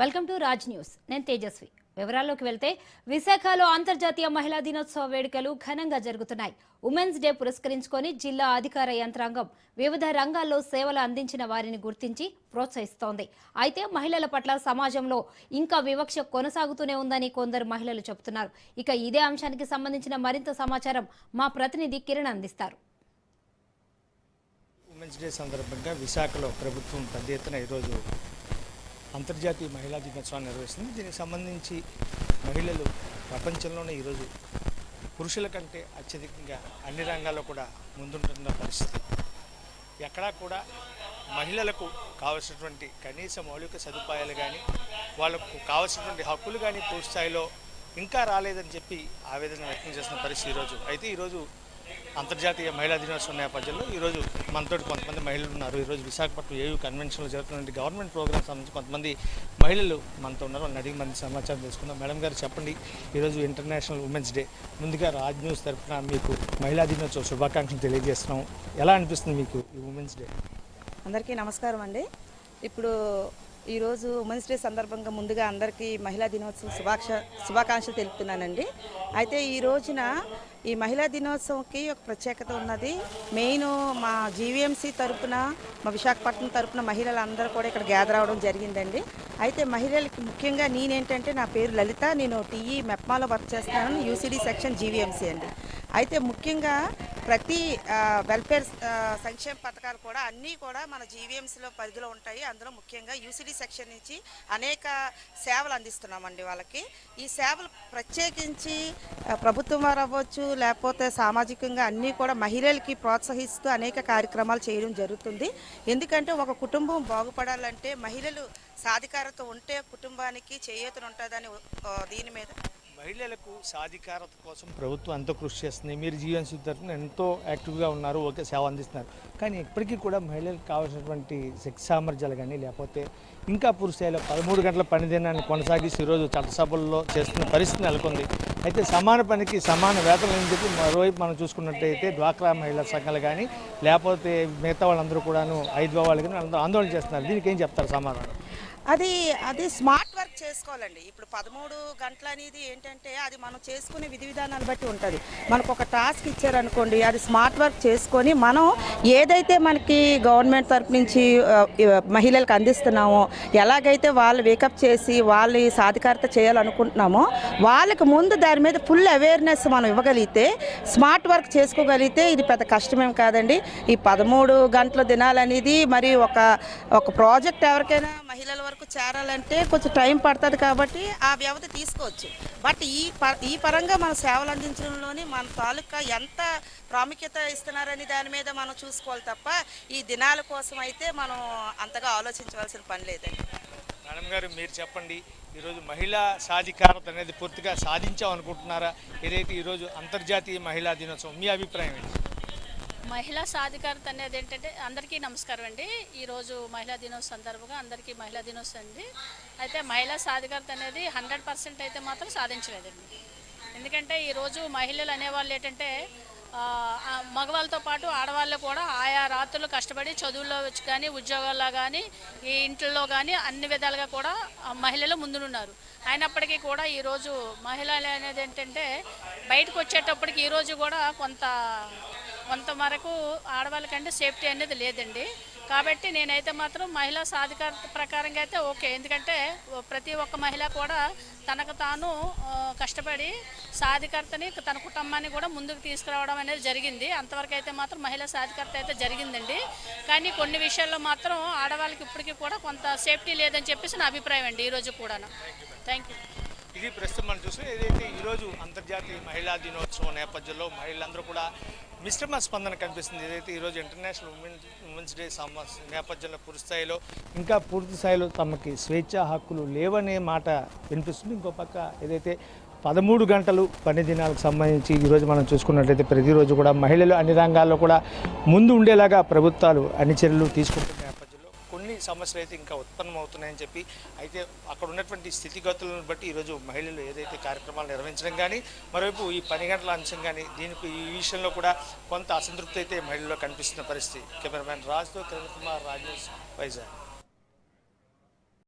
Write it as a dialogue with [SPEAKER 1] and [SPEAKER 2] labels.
[SPEAKER 1] Welcome to Raj news. నేను తేజస్వి. వివరాల్లోకి వెళ్తే విశాఖలో అంతర్జాతీయ మహిళా దినోత్సవ వేడుకలు ఘనంగా జరుగుతున్నాయి. ఉమెన్స్ డే పురస్కరించుకొని జిల్లా అధికార యంత్రాంగం వివిధ రంగాల్లో సేవలు అందించిన వారిని గుర్తించి ప్రోత్సహిస్తోంది. అయితే మహిళల పట్ల సమాజంలో ఇంకా వివక్ష కొనసాగుతూనే ఉందని కొందరు మహిళలు చెబుతున్నారు. ఇక ఇదే అంశానికి సంబంధించిన మరింత సమాచారం మా ప్రతినిధి కిరణ్ అందిస్తారు.
[SPEAKER 2] ఉమెన్స్ డే సందర్భంగా విశాఖలో ప్రభుత్వం పెద్ద ఎత్తున ఈరోజు అంతర్జాతీయ మహిళా దినోత్సవాన్ని నిర్వహిస్తుంది. దీనికి సంబంధించి మహిళలు ప్రపంచంలోనే ఈరోజు పురుషుల కంటే అత్యధికంగా అన్ని రంగాల్లో కూడా ముందుంటున్న పరిస్థితి. ఎక్కడా కూడా మహిళలకు కావలసినటువంటి కనీస మౌలిక సదుపాయాలు కానీ వాళ్ళకు కావలసినటువంటి హక్కులు కానీ పూర్తి స్థాయిలో ఇంకా రాలేదని చెప్పి ఆవేదన వ్యక్తం చేస్తున్న పరిస్థితి ఈరోజు. అయితే ఈరోజు అంతర్జాతీయ మహిళా దినోత్సవం నేపథ్యంలో ఈరోజు మనతో కొంతమంది మహిళలు ఉన్నారు. ఈరోజు విశాఖపట్నం ఏయూ కన్వెన్షన్లో జరుగుతున్న గవర్నమెంట్ ప్రోగ్రామ్స్ సంబంధించి కొంతమంది మహిళలు మనతో ఉన్నారు. వాళ్ళని అడిగి మంది సమాచారం తెలుసుకుందాం. మేడం గారు చెప్పండి, ఈరోజు ఇంటర్నేషనల్ ఉమెన్స్ డే. ముందుగా రాజ్ న్యూస్ తరఫున మీకు మహిళా దినోత్సవ శుభాకాంక్షలు తెలియజేస్తున్నాం. ఎలా అనిపిస్తుంది మీకు ఈ ఉమెన్స్ డే?
[SPEAKER 3] అందరికీ నమస్కారం అండి. ఇప్పుడు ఈరోజు ఉమెన్స్ డే సందర్భంగా ముందుగా అందరికీ మహిళా దినోత్సవ శుభాకాంక్షలు తెలుపుతున్నానండి. అయితే ఈ రోజున ఈ మహిళా దినోత్సవంకి ఒక ప్రత్యేకత ఉన్నది. మెయిన్ మా జీవీఎంసీ తరపున, మా విశాఖపట్నం తరపున మహిళలందరూ కూడా ఇక్కడ గ్యాదర్ అవ్వడం జరిగిందండి. అయితే మహిళలకి ముఖ్యంగా నేనేంటంటే, నా పేరు లలిత, నేను టీఈ మెప్మాలో వర్క్ చేస్తున్నాను, యూసీడీ సెక్షన్ జీవీఎంసీ అండి. అయితే ముఖ్యంగా ప్రతి వెల్ఫేర్ సంక్షేమ పథకాలు కూడా అన్నీ కూడా మన జీవీఎంసీలో పరిధిలో ఉంటాయి. అందులో ముఖ్యంగా యూసీడీ సెక్షన్ నుంచి అనేక సేవలు అందిస్తున్నామండి వాళ్ళకి. ఈ సేవలు ప్రత్యేకించి ప్రభుత్వం వారు అవ్వచ్చు, లేకపోతే సామాజికంగా అన్నీ కూడా మహిళలకి ప్రోత్సహిస్తూ అనేక కార్యక్రమాలు చేయడం జరుగుతుంది. ఎందుకంటే ఒక కుటుంబం బాగుపడాలంటే మహిళలు సాధికారత ఉంటే కుటుంబానికి చేయూతనుంటుందని దీని మీద
[SPEAKER 2] మహిళలకు సాధికారత కోసం ప్రభుత్వం ఎంతో కృషి చేస్తుంది. మీరు జీవన్సీ తరఫున ఎంతో యాక్టివ్గా ఉన్నారు, ఓకే, సేవ అందిస్తున్నారు. కానీ ఇప్పటికీ కూడా మహిళలకు కావాల్సినటువంటి శక్తి సామర్థ్యాలు కానీ లేకపోతే ఇంకా పూర్తి స్థాయిలో 13 గంటల పనిదినాన్ని కొనసాగిస్తూ ఈరోజు చట్టసభల్లో చేస్తున్న పరిస్థితి నెలకొంది. అయితే సమాన పనికి సమాన వేతనం అని చెప్పి మరోవైపు మనం చూసుకున్నట్టయితే డ్వాక్రా మహిళా సంఘాలు కానీ లేకపోతే మిగతా వాళ్ళందరూ కూడాను ఐద్వా వాళ్ళు కానీ అందరూ ఆందోళన చేస్తున్నారు. దీనికి ఏం చెప్తారు సమాధానం?
[SPEAKER 3] అది స్మార్ట్ వర్క్ చేసుకోవాలండి. ఇప్పుడు 13 గంటలు అనేది ఏంటంటే అది మనం చేసుకునే విధి విధానాలు బట్టి ఉంటుంది. మనకు ఒక టాస్క్ ఇచ్చారనుకోండి, అది స్మార్ట్ వర్క్ చేసుకొని మనం ఏదైతే మనకి గవర్నమెంట్ తరపు నుంచి మహిళలకు అందిస్తున్నామో, ఎలాగైతే వాళ్ళు వేకప్ చేసి వాళ్ళ సాధికారత చేయాలనుకుంటున్నామో వాళ్ళకి ముందు దాని మీద ఫుల్ అవేర్నెస్ మనం ఇవ్వగలిగితే, స్మార్ట్ వర్క్ చేసుకోగలిగితే ఇది పెద్ద కష్టమేం కాదండి. ఈ 13 గంటల దినాలనేది మరి ఒక ప్రాజెక్ట్ ఎవరికైనా మహిళల వరకు చేరాలంటే కొంచెం టైం పడుతుంది కాబట్టి ఆ వ్యవధి తీసుకోవచ్చు. బట్ ఈ పరంగా మన సేవలు అందించడంలోని మన తాలూకా ఎంత ప్రాముఖ్యత ఇస్తున్నారని దాని మీద మనం చూసుకోవాలి తప్ప ఈ దినాల కోసం అయితే మనం అంతగా ఆలోచించవలసిన పని లేదండి.
[SPEAKER 2] మేడం గారు, మీరు చెప్పండి, ఈరోజు మహిళా సాధికారత అనేది పూర్తిగా సాధించామనుకుంటున్నారా? ఏదైతే ఈరోజు అంతర్జాతీయ మహిళా దినోత్సవం, మీ అభిప్రాయం ఏంటి?
[SPEAKER 4] మహిళా సాధికారత అనేది ఏంటంటే, అందరికీ నమస్కారం అండి. ఈరోజు మహిళా దినోత్సవం సందర్భంగా అందరికీ మహిళా దినోత్సవం అండి. అయితే మహిళా సాధికారత అనేది 100% అయితే మాత్రం సాధించలేదండి. ఎందుకంటే ఈరోజు మహిళలు అనేవాళ్ళు ఏంటంటే మగవాళ్ళతో పాటు ఆడవాళ్ళు కూడా ఆయా రాత్రులు కష్టపడి చదువుల్లో వచ్చి కానీ ఉద్యోగాల్లో కానీ ఈ ఇంట్లో కానీ అన్ని విధాలుగా కూడా మహిళలు ముందున్నారు. అయినప్పటికీ కూడా ఈరోజు మహిళలు అనేది ఏంటంటే బయటకు వచ్చేటప్పటికి ఈరోజు కూడా కొంతవరకు ఆడవాళ్ళకంటే సేఫ్టీ అనేది లేదండి. కాబట్టి నేనైతే మాత్రం మహిళా సాధికారత ప్రకారంగా అయితే ఓకే. ఎందుకంటే ప్రతి ఒక్క మహిళ కూడా తనకు తాను కష్టపడి సాధికారతని తన కుటుంబాన్ని కూడా ముందుకు తీసుకురావడం అనేది జరిగింది. అంతవరకు అయితే మాత్రం మహిళా సాధికారత అయితే జరిగిందండి. కానీ కొన్ని విషయాల్లో మాత్రం ఆడవాళ్ళకి ఇప్పటికీ కూడా కొంత సేఫ్టీ లేదని చెప్పేసి నా అభిప్రాయం అండి ఈరోజు కూడా. Thank you.
[SPEAKER 2] ఇది ప్రస్తుతం మనం చూస్తే ఏదైతే ఈరోజు అంతర్జాతీయ మహిళా దినోత్సవం నేపథ్యంలో మహిళలందరూ కూడా మిశ్రమ స్పందన కనిపిస్తుంది. ఏదైతే ఈరోజు ఇంటర్నేషనల్ ఉమెన్స్ డే నేపథ్యంలో పూర్తి స్థాయిలో తమకి స్వేచ్ఛా హక్కులు లేవనే మాట వినిపిస్తుంది. ఇంకో పక్క ఏదైతే 13 గంటలు పని దినాలకు సంబంధించి ఈరోజు మనం చూసుకున్నట్లయితే ప్రతిరోజు కూడా మహిళలు అన్ని రంగాల్లో కూడా ముందు ఉండేలాగా ప్రభుత్వాలు అన్ని చర్యలు తీసుకుంటున్న నేపథ్యంలో కొన్ని సమస్యలు అయితే ఇంకా ఉత్పన్నమవుతున్నాయని చెప్పి, అయితే అక్కడ ఉన్నటువంటి స్థితిగతులను బట్టి ఈరోజు మహిళలు ఏదైతే కార్యక్రమాలు నిర్వహించడం కానీ మరోవైపు ఈ 10 గంటల అంశం కానీ దీనికి ఈ విషయంలో కూడా కొంత అసంతృప్తి అయితే మహిళల్లో కనిపిస్తున్న పరిస్థితి. కెమెరామెన్ రాజ్తో కిరణ్ కుమార్, రాజ్ న్యూస్, వైజాగ్.